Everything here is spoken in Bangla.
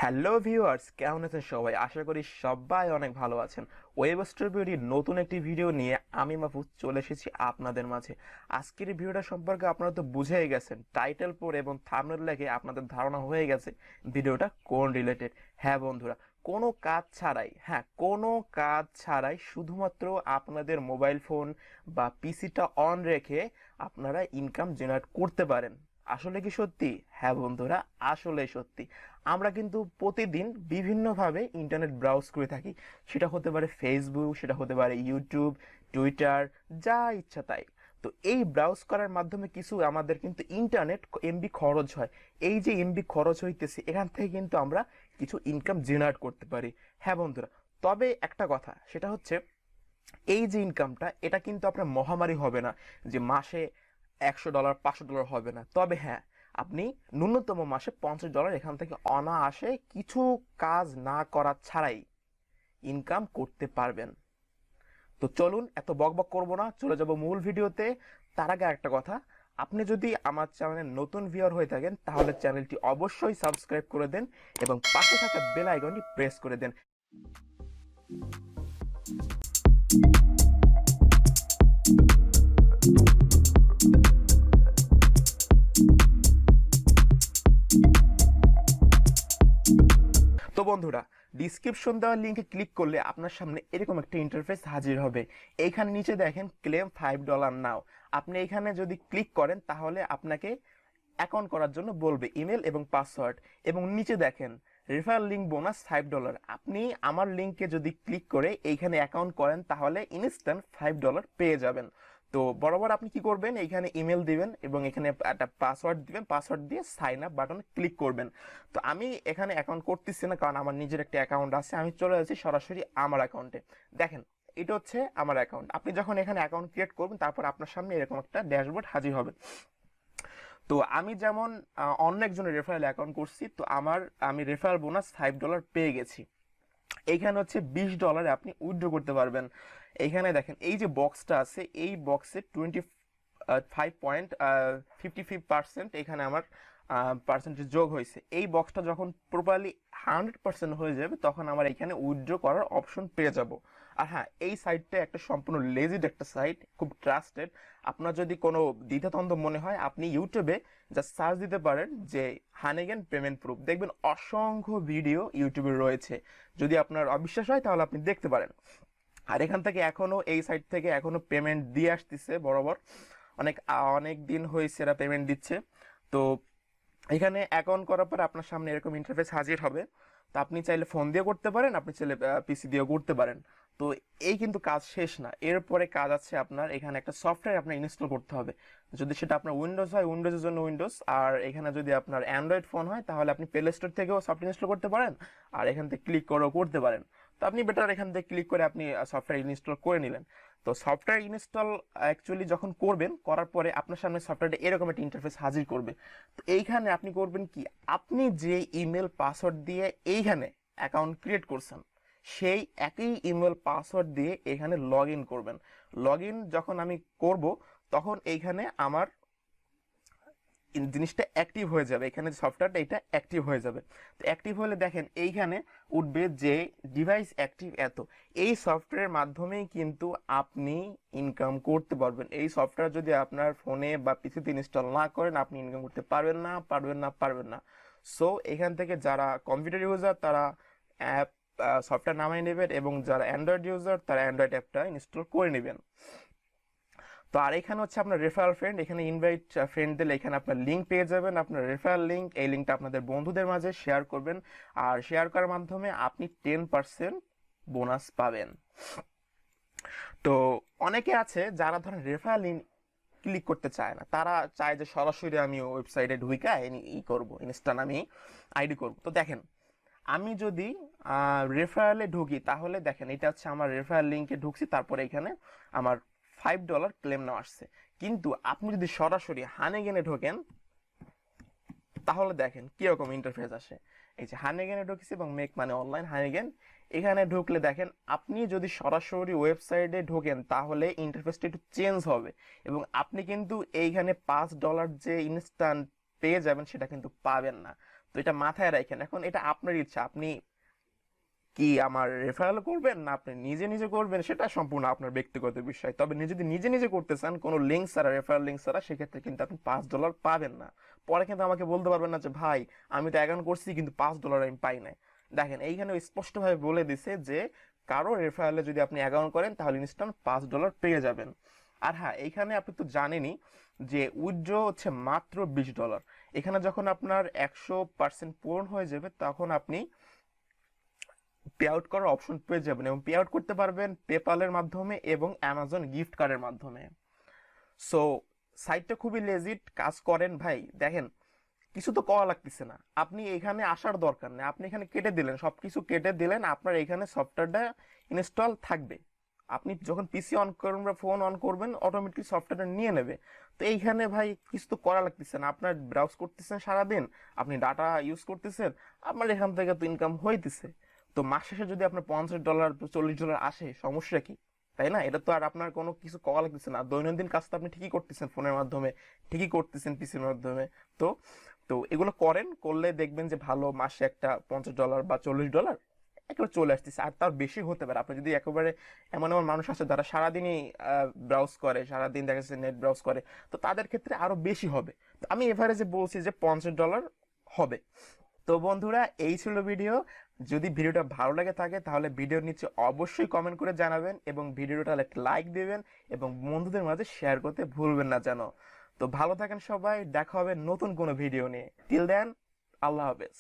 হ্যালো ভিউয়ার্স, কেমন আছেন সবাই? আশা করি সবাই অনেক ভালো আছেন। ওয়েব স্টুডিওর নতুন একটি ভিডিও নিয়ে আমি মাহফুজ চলে এসেছি আপনাদের মাঝে। আজকের এই ভিডিওটা সম্পর্কে আপনারা তো বুঝেই গেছেন, টাইটেল পড়ে এবং থাম্বনেল দেখে আপনাদের ধারণা হয়ে গেছে ভিডিওটা কোন রিলেটেড। হ্যাঁ বন্ধুরা, কোনো কাজ ছাড়াই শুধুমাত্র আপনাদের মোবাইল ফোন বা পিসিটা অন রেখে আপনারা ইনকাম জেনারেট করতে পারেন। আসলে কি সত্যি? হ্যাঁ বন্ধুরা, আসলেই সত্যি। আমরা কিন্তু প্রতিদিন বিভিন্নভাবে ইন্টারনেট ব্রাউজ করে থাকি। সেটা হতে পারে ফেসবুক, সেটা হতে পারে ইউটিউব, টুইটার, যা ইচ্ছা তাই। তো এই ব্রাউজ করার মাধ্যমে কিছু আমাদের কিন্তু ইন্টারনেট এমবি খরচ হয়। এই যে এমবি খরচ হইতেছে, এখান থেকে কিন্তু আমরা কিছু ইনকাম জেনারেট করতে পারি। হ্যাঁ বন্ধুরা, তবে একটা কথা, সেটা হচ্ছে এই যে ইনকামটা, এটা কিন্তু আপনার মহামারী হবে না যে মাসে $100 $500 হবে না। তবে হ্যাঁ, আপনি ন্যূনতম মাসে $50 এখান থেকে অনায়াসে কিছু কাজ না করা ছাড়াই ইনকাম করতে পারবেন। তো চলুন, এত বকবক করব না, চলে যাব মূল ভিডিওতে। তার আগে একটা কথা, আপনি যদি আমার চ্যানেলের নতুন ভিউয়ার হয়ে থাকেন তাহলে চ্যানেলটি অবশ্যই সাবস্ক্রাইব করে দেন এবং পাশে থাকা বেল আইকনটি প্রেস করে দেন। তো বন্ধুরা, ডিসক্রিপশন দেওয়া লিঙ্কে ক্লিক করলে আপনার সামনে এরকম একটা ইন্টারফেস হাজির হবে। এইখানে নিচে দেখেন ক্লেম $5 নাও। আপনি এখানে যদি ক্লিক করেন তাহলে আপনাকে অ্যাকাউন্ট করার জন্য বলবে ইমেল এবং পাসওয়ার্ড, এবং নিচে দেখেন রেফারেল লিঙ্ক বোনাস $5। আপনি আমার লিঙ্কে যদি ক্লিক করে এইখানে অ্যাকাউন্ট করেন তাহলে ইনস্ট্যান্ট $5 পেয়ে যাবেন। তো বরাবর আপনি কি করবেন, এইখানে ইমেল দিবেন এবং এখানে একটা পাসওয়ার্ড দিবেন, পাসওয়ার্ড দিয়ে সাইন আপ বাটনে ক্লিক করবেন। তো আমি এখানে অ্যাকাউন্ট করতেছি না, কারণ আমার নিজের একটা অ্যাকাউন্ট আছে। আমি চলে যাচ্ছি সরাসরি আমার অ্যাকাউন্টে। দেখেন, এটা হচ্ছে আমার অ্যাকাউন্ট। আপনি যখন এখানে অ্যাকাউন্ট ক্রিয়েট করবেন তারপর আপনার সামনে এরকম একটা ড্যাশবোর্ড হাজির হবে। তো আমি যেমন অন্য একজনের রেফারেল অ্যাকাউন্ট করছি, তো আমি রেফারেল বোনাস $5 পেয়ে গেছি। এইখানে হচ্ছে $20 আপনি উইথড্র করতে পারবেন। এইখানে দেখেন এই যে বক্সটা আছে, এই বক্সে 25.55% এখানে আমার পার্সেন্টেজ যোগ হয়েছে। এই বক্সটা যখন প্রপারলি 100% হয়ে যাবে তখন আমার এখানে উইথড্র করার অপশন পেয়ে যাব। আর হ্যাঁ, এই সাইটটা একটা সম্পূর্ণ লেজিড একটা সাইট, খুব ট্রাস্টেড। আপনার যদি কোনো দ্বিধাদ্বন্দ্ব মনে হয় আপনি ইউটিউবে জাস্ট সার্চ দিতে পারেন যে হানিগেন পেমেন্ট প্রুফ, দেখবেন অসংখ্য ভিডিও ইউটিউবে রয়েছে। যদি আপনার অবিশ্বাস হয় তাহলে আপনি দেখতে পারেন। আর এখান থেকে এখনো, এই সাইট থেকে এখনো পেমেন্ট দিয়ে আসতেছে বরাবর। অনেক অনেক দিন হয়েছে এরা পেমেন্ট দিচ্ছে। তো এখানে অ্যাকাউন্ট করার পর আপনার সামনে এরকম ইন্টারফেস হাজির হবে। তো আপনি চাইলে ফোন দিয়ে করতে পারেন, আপনি চাইলে পিসি দিয়েও করতে পারেন। তো এই কিন্তু কাজ শেষ না, এরপরে কাজ আছে আপনার এখানে একটা সফটওয়্যার আপনার ইনস্টল করতে হবে। যদি সেটা আপনার উইন্ডোজ হয়, উইন্ডোজের জন্য উইন্ডোজ, আর এখানে যদি আপনার অ্যান্ড্রয়েড ফোন হয় তাহলে আপনি প্লে স্টোর থেকেও সফটওয়্যার ইনস্টল করতে পারেন, আর এখান থেকে ক্লিক করেও করতে পারেন। তো আপনি বেটার এখান থেকে ক্লিক করে আপনি সফটওয়্যার ইনস্টল করে নিলেন। তো সফটওয়্যার ইনস্টল অ্যাকচুয়ালি যখন করবেন, করার পরে আপনার সামনে সফটওয়্যারটা এরকম একটা ইন্টারফেস হাজির করবে। তো এইখানে আপনি করবেন কি, আপনি যে ইমেল পাসওয়ার্ড দিয়ে এইখানে অ্যাকাউন্ট ক্রিয়েট করছেন সেই একই ইমেল পাসওয়ার্ড দিয়ে এখানে লগ ইন করবেন। লগ ইন যখন আমি করব তখন এইখানে আমার জিনিসটা অ্যাক্টিভ হয়ে যাবে, এখানে সফটওয়্যারটা এটা অ্যাক্টিভ হয়ে যাবে। তো অ্যাক্টিভ হলে দেখেন এইখানে উঠবে যে ডিভাইস অ্যাক্টিভ এত। এই সফটওয়্যারের মাধ্যমেই কিন্তু আপনি ইনকাম করতে পারবেন। এই সফটওয়্যার যদি আপনার ফোনে বা পিসিতে ইনস্টল না করেন আপনি ইনকাম করতে পারবেন না, পারবেন না, পারবেন না। সো এখান থেকে যারা কম্পিউটার ইউজার তারা অ্যাপ সফটওয়্যার নামাই নেবেন, এবং যারা অ্যান্ড্রয়েড ইউজার তারা অ্যান্ড্রয়েড অ্যাপটা ইনস্টল করে নেবেন। তো আর এখানে হচ্ছে আপনার রেফারেল ফ্রেন্ড, এখানে ইনভাইট ফ্রেন্ড দিলে এখানে আপনার লিঙ্ক পেয়ে যাবেন, আপনার রেফারেল লিঙ্ক। এই লিঙ্কটা আপনাদের বন্ধুদের মাঝে শেয়ার করবেন, আর শেয়ার করার মাধ্যমে আপনি 10% বোনাস পাবেন। তো অনেকে আছে যারা ধরেন রেফারেল লিঙ্ক ক্লিক করতে চায় না, তারা চায় যে সরাসরি আমি ওয়েবসাইটে ঢুইকা ই করব, ইনস্ট্যান্ট আমি আইডি করব। তো দেখেন, আমি যদি রেফারেলে ঢুকি তাহলে দেখেন এটা হচ্ছে আমার রেফারেল লিঙ্কে ঢুকছি, তারপরে এখানে আমার $5 ক্লেম নেওয়া আসছে। কিন্তু আপনি যদি সরাসরি হানিগেনে ঢোকেন তাহলে দেখেন কিরকম ইন্টারফেস আসে। এই যে হানিগেনে ঢুকছি এবং মেক মানে অনলাইন হানিগেন, এখানে ঢুকলে দেখেন আপনি যদি সরাসরি ওয়েবসাইটে ঢোকেন তাহলে ইন্টারফেসটা একটু চেঞ্জ হবে, এবং আপনি কিন্তু এইখানে $5 যে ইনস্ট্যান্ট পেয়ে যাবেন সেটা কিন্তু পাবেন না। তো তো এটা মাথায় রাখেন। এখন এটা আপনার ইচ্ছা, আপনি কি আমার রেফারেল করবেন না আপনি নিজে নিজে করবেন, সেটা সম্পূর্ণ আপনার ব্যক্তিগত বিষয়। তবে যদি নিজে নিজে করতে চান কোনো লিঙ্ক ছাড়া, রেফারেল লিঙ্ক ছাড়া, সেক্ষেত্রে কিন্তু আপনি $5 পাবেন না। পরে কিন্তু আমাকে বলতে পারবেন না যে ভাই আমি তো অ্যাকাউন্ট করছি কিন্তু $5 আমি পাই নাই। দেখেন এইখানে স্পষ্টভাবে বলে দিছে যে কারো রেফারেলে যদি আপনি অ্যাকাউন্ট করেন তাহলে ইনস্ট্যান্ট $5 পেয়ে যাবেন। আর হ্যাঁ, এইখানে আপনি তো জানেনই যে উইথড্র হচ্ছে মাত্র $20। এখানে যখন আপনার 100% পূরণ হয়ে যাবে তখন আপনি পে আউট করার অপশন পেয়ে যাবেন, এবং পে আউট করতে পারবেন পেপালের মাধ্যমে এবং অ্যামাজন গিফট কার্ডের মাধ্যমে। সো সাইটটা খুবই লেজিট কাজ করেন ভাই। দেখেন কিছু তো করা লাগতেছে না, আপনি এখানে আসার দরকার নেই, আপনি এখানে কেটে দিলেন, সবকিছু কেটে দিলেন, আপনার এখানে সফটওয়্যারটা ইনস্টল থাকবে। আপনি যখন পিসি অন করবেন বা ফোন অন করবেন অটোমেটিক সফটওয়্যারটা নিয়ে নেবে। তো এইখানে ভাই কিছু তো করা লাগতেছে না, আপনার ব্রাউজ করতেছেন সারাদিন, আপনি ডাটা ইউজ করতেছেন, আপনার এখান থেকে তো ইনকাম হইতেছে। তো মাস শেষে যদি আপনার $50 $40 আসে, সমস্যা কি? তাই না? এটা তো আর আপনার কোনো কিছু করা লাগতেছে না, দৈনন্দিন কাজ তো আপনি ঠিকই করতেছেন ফোনের মাধ্যমে, ঠিকই করতেছেন পিসির মাধ্যমে। তো তো এগুলো করেন, করলে দেখবেন যে ভালো মাসে একটা $50 বা $40 একেবারে চলে আসতেছে। আর তার বেশি হতে পারে আপনি যদি একেবারে, এমন এমন মানুষ আছে যারা সারাদিনই ব্রাউজ করে, সারাদিন দেখা যাচ্ছে নেট ব্রাউজ করে, তো তাদের ক্ষেত্রে আরো বেশি হবে। তো আমি এভারেজে বলছি যে $50 হবে। তো বন্ধুরা, এই ছিল ভিডিও। যদি ভিডিওটা ভালো লাগে থাকে তাহলে ভিডিওর নিচে অবশ্যই কমেন্ট করে জানাবেন, এবং ভিডিওটা একটা লাইক দিবেন, এবং বন্ধুদের মাঝে শেয়ার করতে ভুলবেন না যেন। তো ভালো থাকেন সবাই, দেখা হবে নতুন কোনো ভিডিও নিয়ে। টিল দেন, আল্লাহ হাফেজ।